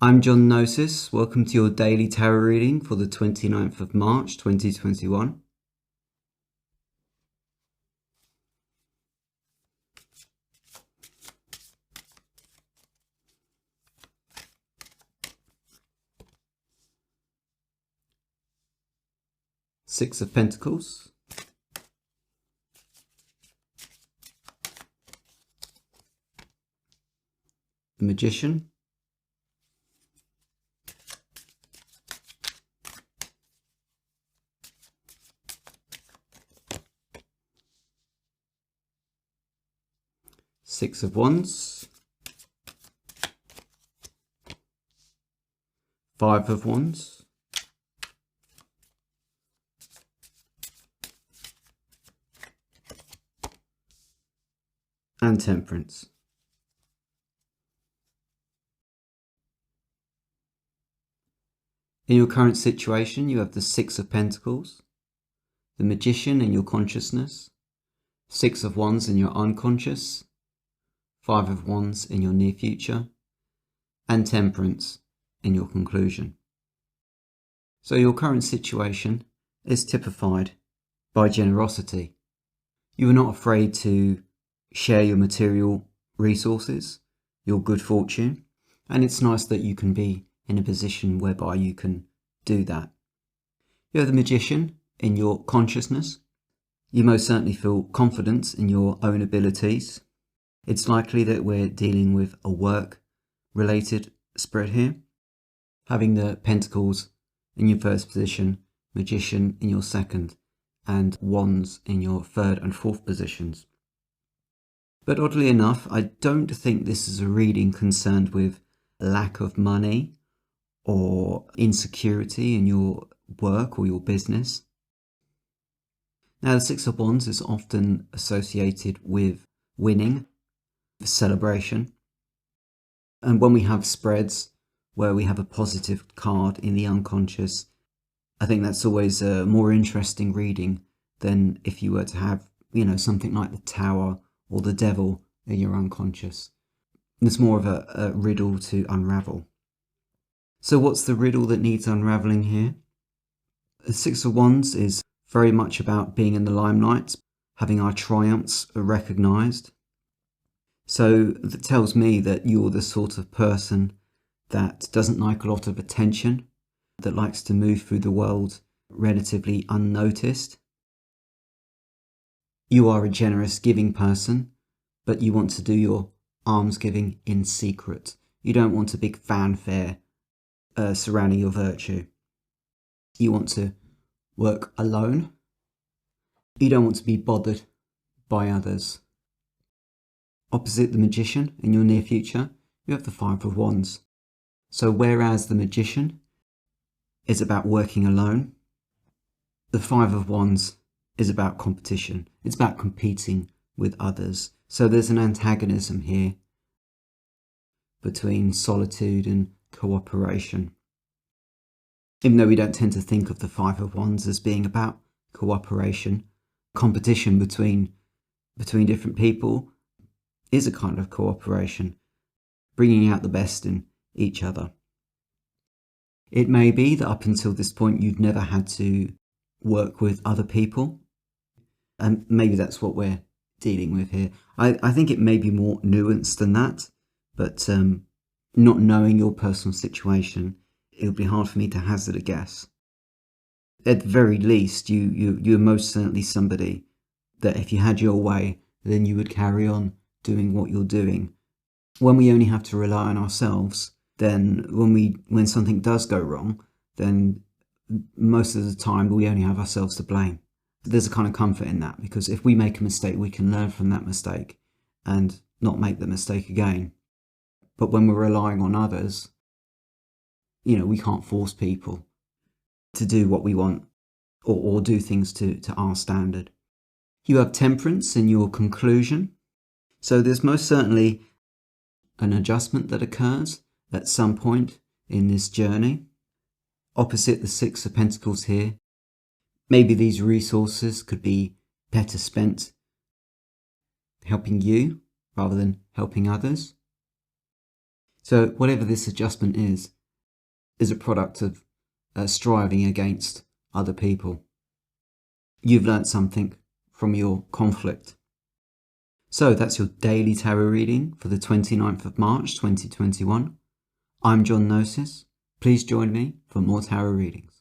I'm John Gnosis. Welcome to your daily tarot reading for the 29th of March 2021. Six of Pentacles, the Magician, Six of Wands, Five of Wands, and Temperance. In your current situation, you have the Six of Pentacles, the Magician in your consciousness, Six of Wands in your unconscious, Five of Wands in your near future, and Temperance in your conclusion. So your current situation is typified by generosity. You are not afraid to share your material resources, your good fortune, and it's nice that you can be in a position whereby you can do that. You have the Magician in your consciousness. You most certainly feel confidence in your own abilities. It's likely that we're dealing with a work-related spread here. Having the Pentacles in your first position, Magician in your second, and Wands in your third and fourth positions. But oddly enough, I don't think this is a reading concerned with lack of money or insecurity in your work or your business. Now, the Six of Wands is often associated with winning, celebration. And when we have spreads where we have a positive card in the unconscious, I think that's always a more interesting reading than if you were to have, something like the Tower or the Devil in your unconscious. It's more of a riddle to unravel. So what's the riddle that needs unraveling here? The Six of Wands is very much about being in the limelight, having our triumphs recognised. So that tells me that you're the sort of person that doesn't like a lot of attention, that likes to move through the world relatively unnoticed. You are a generous giving person, but you want to do your almsgiving in secret. You don't want a big fanfare surrounding your virtue. You want to work alone. You don't want to be bothered by others. Opposite the Magician in your near future, you have the Five of Wands. So whereas the Magician is about working alone, the Five of Wands is about competition. It's about competing with others. So there's an antagonism here between solitude and cooperation. Even though we don't tend to think of the Five of Wands as being about cooperation, competition between different people is a kind of cooperation, bringing out the best in each other. It may be that up until this point you've never had to work with other people, and maybe that's what we're dealing with here. I think it may be more nuanced than that, but not knowing your personal situation, it would be hard for me to hazard a guess. At the very least, you're most certainly somebody that if you had your way, then you would carry on doing what you're doing. When we only have to rely on ourselves, then when something does go wrong, then most of the time we only have ourselves to blame. There's a kind of comfort in that, because if we make a mistake, we can learn from that mistake and not make the mistake again. But when we're relying on others, we can't force people to do what we want or do things to our standard. You have Temperance in your conclusion. So there's most certainly an adjustment that occurs at some point in this journey. Opposite the Six of Pentacles here, maybe these resources could be better spent helping you rather than helping others. So whatever this adjustment is a product of striving against other people. You've learnt something from your conflict. So that's your daily tarot reading for the 29th of March 2021. I'm Gnosis. Please join me for more tarot readings.